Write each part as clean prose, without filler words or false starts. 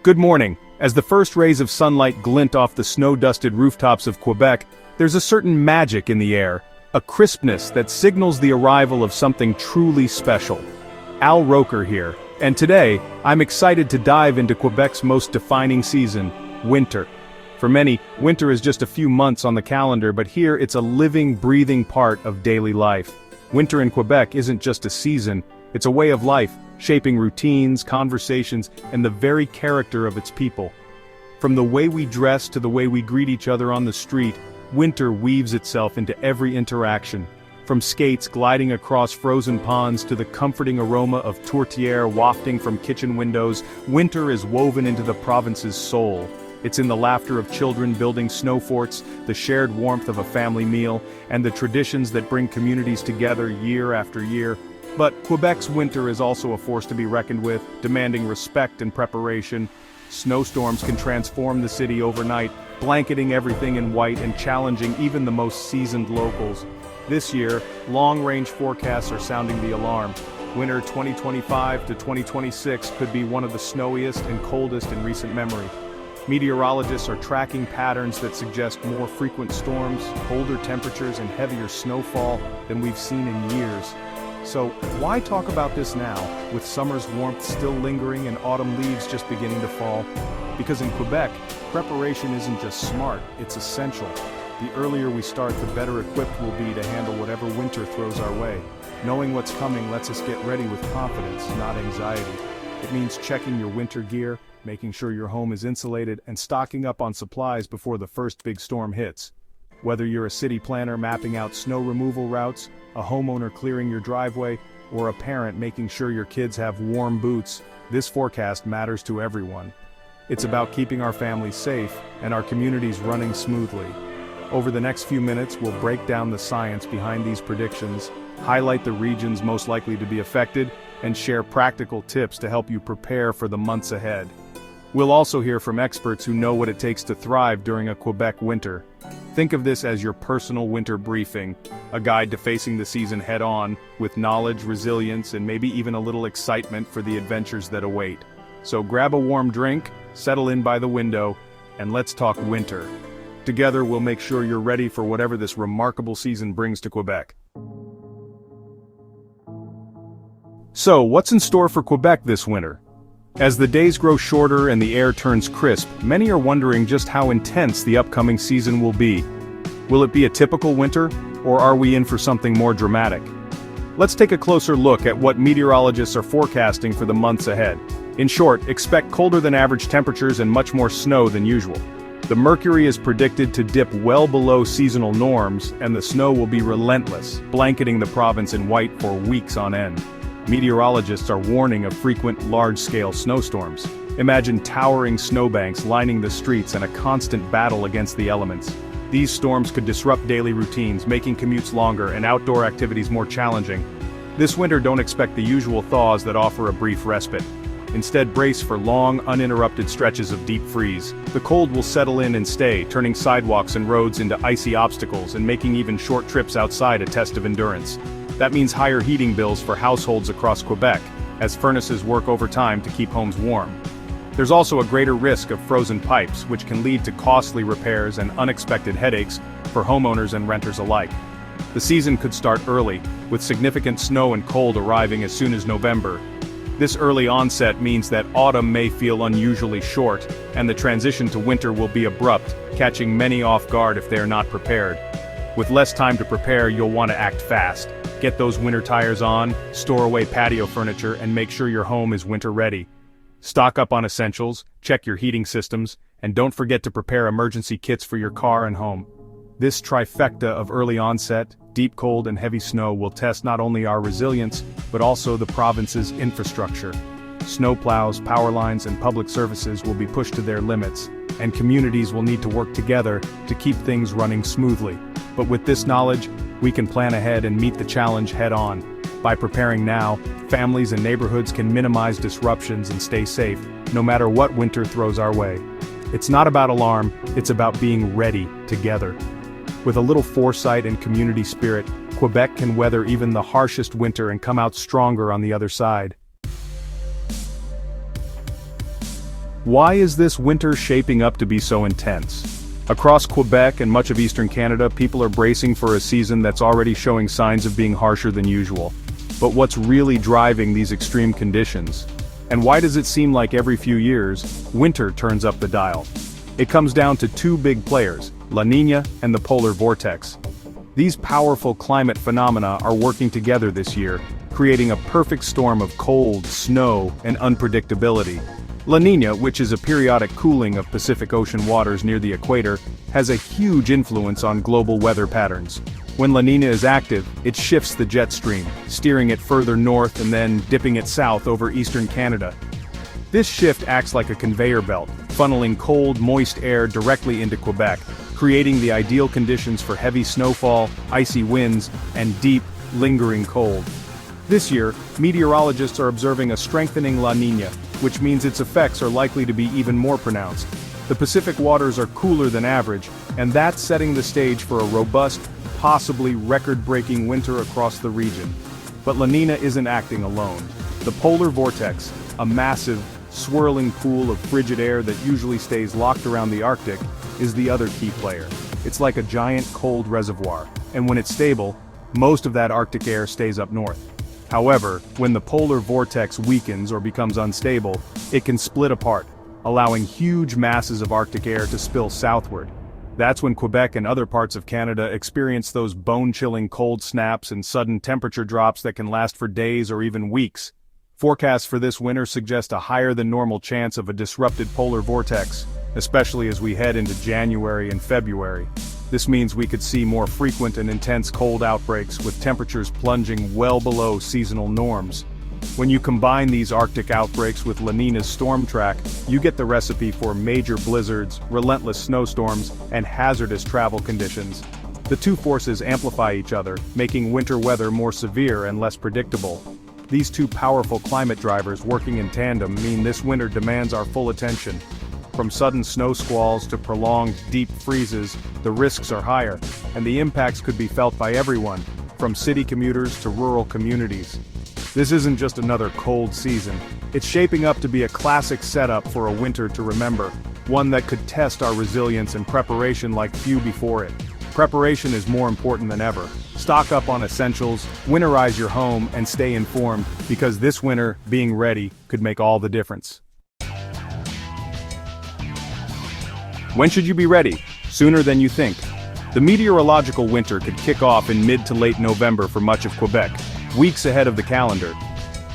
Good morning. As the first rays of sunlight glint off the snow-dusted rooftops of Quebec, there's a certain magic in the air, a crispness that signals the arrival of something truly special. Al Roker here, and today, I'm excited to dive into Quebec's most defining season, winter. For many, winter is just a few months on the calendar, but here it's a living, breathing part of daily life. Winter in Quebec isn't just a season, it's a way of life, shaping routines, conversations, and the very character of its people. From the way we dress to the way we greet each other on the street, winter weaves itself into every interaction. From skates gliding across frozen ponds to the comforting aroma of tourtière wafting from kitchen windows, winter is woven into the province's soul. It's in the laughter of children building snow forts, the shared warmth of a family meal, and the traditions that bring communities together year after year. But Quebec's winter is also a force to be reckoned with, demanding respect and preparation. Snowstorms can transform the city overnight, blanketing everything in white and challenging even the most seasoned locals. This year, long-range forecasts are sounding the alarm. Winter 2025 to 2026 could be one of the snowiest and coldest in recent memory. Meteorologists are tracking patterns that suggest more frequent storms, colder temperatures, and heavier snowfall than we've seen in years. So, why talk about this now, with summer's warmth still lingering and autumn leaves just beginning to fall? Because in Quebec, preparation isn't just smart, it's essential. The earlier we start, the better equipped we'll be to handle whatever winter throws our way. Knowing what's coming lets us get ready with confidence, not anxiety. It means checking your winter gear, making sure your home is insulated, and stocking up on supplies before the first big storm hits. Whether you're a city planner mapping out snow removal routes, a homeowner clearing your driveway, or a parent making sure your kids have warm boots, this forecast matters to everyone. It's about keeping our families safe and our communities running smoothly. Over the next few minutes, we'll break down the science behind these predictions, highlight the regions most likely to be affected, and share practical tips to help you prepare for the months ahead. We'll also hear from experts who know what it takes to thrive during a Quebec winter. Think of this as your personal winter briefing, a guide to facing the season head-on, with knowledge, resilience, and maybe even a little excitement for the adventures that await. So grab a warm drink, settle in by the window, and let's talk winter. Together we'll make sure you're ready for whatever this remarkable season brings to Quebec. So, what's in store for Quebec this winter? As the days grow shorter and the air turns crisp, many are wondering just how intense the upcoming season will be. Will it be a typical winter, or are we in for something more dramatic? Let's take a closer look at what meteorologists are forecasting for the months ahead. In short, expect colder than average temperatures and much more snow than usual. The mercury is predicted to dip well below seasonal norms, and the snow will be relentless, blanketing the province in white for weeks on end. Meteorologists are warning of frequent large-scale snowstorms. Imagine towering snowbanks lining the streets and a constant battle against the elements. These storms could disrupt daily routines, making commutes longer and outdoor activities more challenging. This winter, don't expect the usual thaws that offer a brief respite. Instead, brace for long, uninterrupted stretches of deep freeze. The cold will settle in and stay, turning sidewalks and roads into icy obstacles and making even short trips outside a test of endurance. That means higher heating bills for households across Quebec, as furnaces work overtime to keep homes warm. There's also a greater risk of frozen pipes, which can lead to costly repairs and unexpected headaches for homeowners and renters alike. The season could start early, with significant snow and cold arriving as soon as November. This early onset means that autumn may feel unusually short, and the transition to winter will be abrupt, catching many off guard if they are not prepared. With less time to prepare, you'll want to act fast. Get those winter tires on, store away patio furniture, and make sure your home is winter ready. Stock up on essentials, check your heating systems, and don't forget to prepare emergency kits for your car and home. This trifecta of early onset, deep cold, and heavy snow will test not only our resilience, but also the province's infrastructure. Snowplows, power lines, and public services will be pushed to their limits, and communities will need to work together to keep things running smoothly. But with this knowledge, we can plan ahead and meet the challenge head-on. By preparing now, families and neighborhoods can minimize disruptions and stay safe, no matter what winter throws our way. It's not about alarm, it's about being ready together. With a little foresight and community spirit, Quebec can weather even the harshest winter and come out stronger on the other side. Why is this winter shaping up to be so intense? Across Quebec and much of eastern Canada, people are bracing for a season that's already showing signs of being harsher than usual. But what's really driving these extreme conditions? And why does it seem like every few years, winter turns up the dial? It comes down to two big players, La Niña and the polar vortex. These powerful climate phenomena are working together this year, creating a perfect storm of cold, snow, and unpredictability. La Niña, which is a periodic cooling of Pacific Ocean waters near the equator, has a huge influence on global weather patterns. When La Niña is active, it shifts the jet stream, steering it further north and then dipping it south over eastern Canada. This shift acts like a conveyor belt, funneling cold, moist air directly into Quebec, creating the ideal conditions for heavy snowfall, icy winds, and deep, lingering cold. This year, meteorologists are observing a strengthening La Niña, which means its effects are likely to be even more pronounced. The Pacific waters are cooler than average, and that's setting the stage for a robust, possibly record-breaking winter across the region. But La Niña isn't acting alone. The polar vortex, a massive, swirling pool of frigid air that usually stays locked around the Arctic, is the other key player. It's like a giant cold reservoir, and when it's stable, most of that Arctic air stays up north. However, when the polar vortex weakens or becomes unstable, it can split apart, allowing huge masses of Arctic air to spill southward. That's when Quebec and other parts of Canada experience those bone-chilling cold snaps and sudden temperature drops that can last for days or even weeks. Forecasts for this winter suggest a higher than normal chance of a disrupted polar vortex, especially as we head into January and February. This means we could see more frequent and intense cold outbreaks with temperatures plunging well below seasonal norms. When you combine these Arctic outbreaks with La Niña's storm track, you get the recipe for major blizzards, relentless snowstorms, and hazardous travel conditions. The two forces amplify each other, making winter weather more severe and less predictable. These two powerful climate drivers working in tandem mean this winter demands our full attention. From sudden snow squalls to prolonged deep freezes, the risks are higher, and the impacts could be felt by everyone, from city commuters to rural communities. This isn't just another cold season. It's shaping up to be a classic setup for a winter to remember, one that could test our resilience and preparation like few before it. Preparation is more important than ever. Stock up on essentials, winterize your home, and stay informed, because this winter, being ready, could make all the difference. When should you be ready? Sooner than you think. The meteorological winter could kick off in mid to late November for much of Quebec, weeks ahead of the calendar.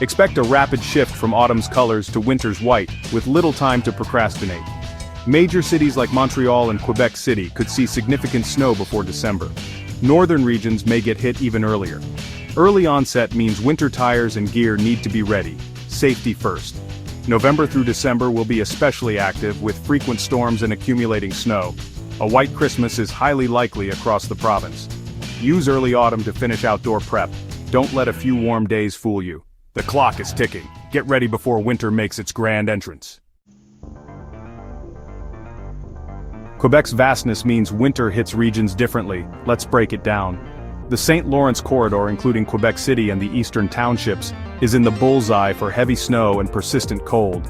Expect a rapid shift from autumn's colors to winter's white, with little time to procrastinate. Major cities like Montreal and Quebec City could see significant snow before December. Northern regions may get hit even earlier. Early onset means winter tires and gear need to be ready. Safety first. November through December will be especially active, with frequent storms and accumulating snow. A white Christmas is highly likely across the province. Use early autumn to finish outdoor prep. Don't let a few warm days fool you. The clock is ticking. Get ready before winter makes its grand entrance. Quebec's vastness means winter hits regions differently. Let's break it down. The St. Lawrence corridor, including Quebec City and the eastern townships, is in the bullseye for heavy snow and persistent cold.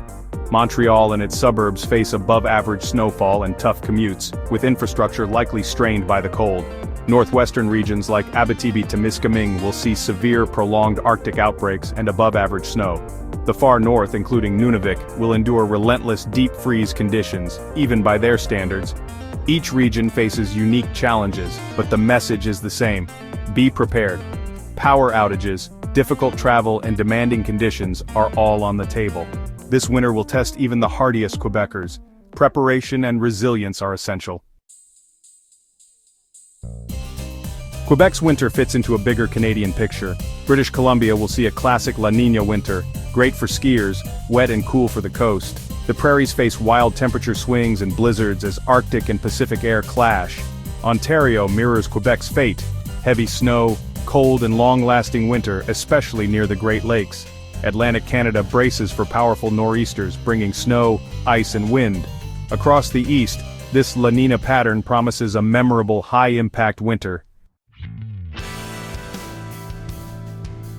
Montreal and its suburbs face above-average snowfall and tough commutes, with infrastructure likely strained by the cold. Northwestern regions like Abitibi-Témiscamingue will see severe, prolonged Arctic outbreaks and above-average snow. The far north, including Nunavik, will endure relentless deep freeze conditions, even by their standards. Each region faces unique challenges, but the message is the same. Be prepared. Power outages, difficult travel, and demanding conditions are all on the table. This winter will test even the hardiest Quebecers. Preparation and resilience are essential. Quebec's winter fits into a bigger Canadian picture. British Columbia will see a classic La Niña winter, great for skiers, wet and cool for the coast. The prairies face wild temperature swings and blizzards as Arctic and Pacific air clash. Ontario mirrors Quebec's fate: heavy snow, cold and long-lasting winter, especially near the Great Lakes. Atlantic Canada braces for powerful nor'easters, bringing snow, ice and wind. Across the east, this La Niña pattern promises a memorable high-impact winter.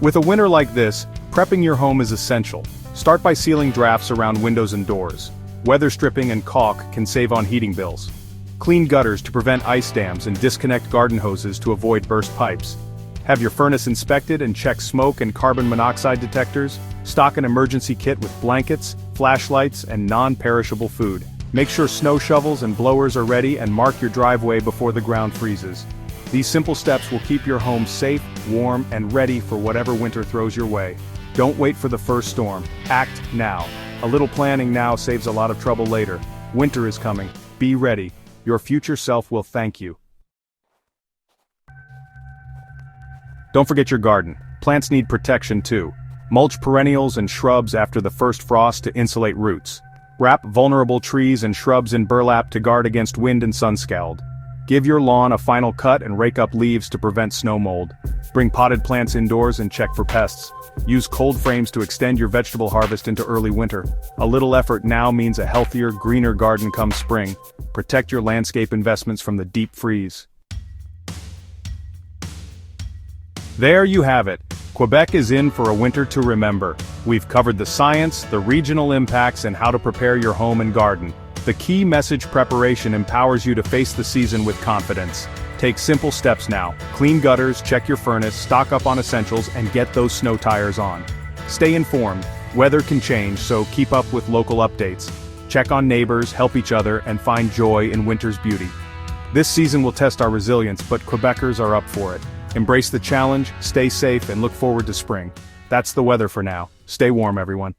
With a winter like this, prepping your home is essential. Start by sealing drafts around windows and doors. Weather stripping and caulk can save on heating bills. Clean gutters to prevent ice dams and disconnect garden hoses to avoid burst pipes. Have your furnace inspected and check smoke and carbon monoxide detectors. Stock an emergency kit with blankets, flashlights, and non-perishable food. Make sure snow shovels and blowers are ready and mark your driveway before the ground freezes. These simple steps will keep your home safe, warm, and ready for whatever winter throws your way. Don't wait for the first storm. Act now. A little planning now saves a lot of trouble later. Winter is coming. Be ready. Your future self will thank you. Don't forget your garden. Plants need protection too. Mulch perennials and shrubs after the first frost to insulate roots. Wrap vulnerable trees and shrubs in burlap to guard against wind and sun scald. Give your lawn a final cut and rake up leaves to prevent snow mold. Bring potted plants indoors and check for pests. Use cold frames to extend your vegetable harvest into early winter. A little effort now means a healthier, greener garden come spring. Protect your landscape investments from the deep freeze. There you have it. Quebec is in for a winter to remember. We've covered the science, the regional impacts, and how to prepare your home and garden. The key message: preparation empowers you to face the season with confidence. Take simple steps now. Clean gutters, check your furnace, stock up on essentials, and get those snow tires on. Stay informed. Weather can change, so keep up with local updates. Check on neighbors, help each other, and find joy in winter's beauty. This season will test our resilience, but Quebecers are up for it. Embrace the challenge, stay safe, and look forward to spring. That's the weather for now. Stay warm, everyone.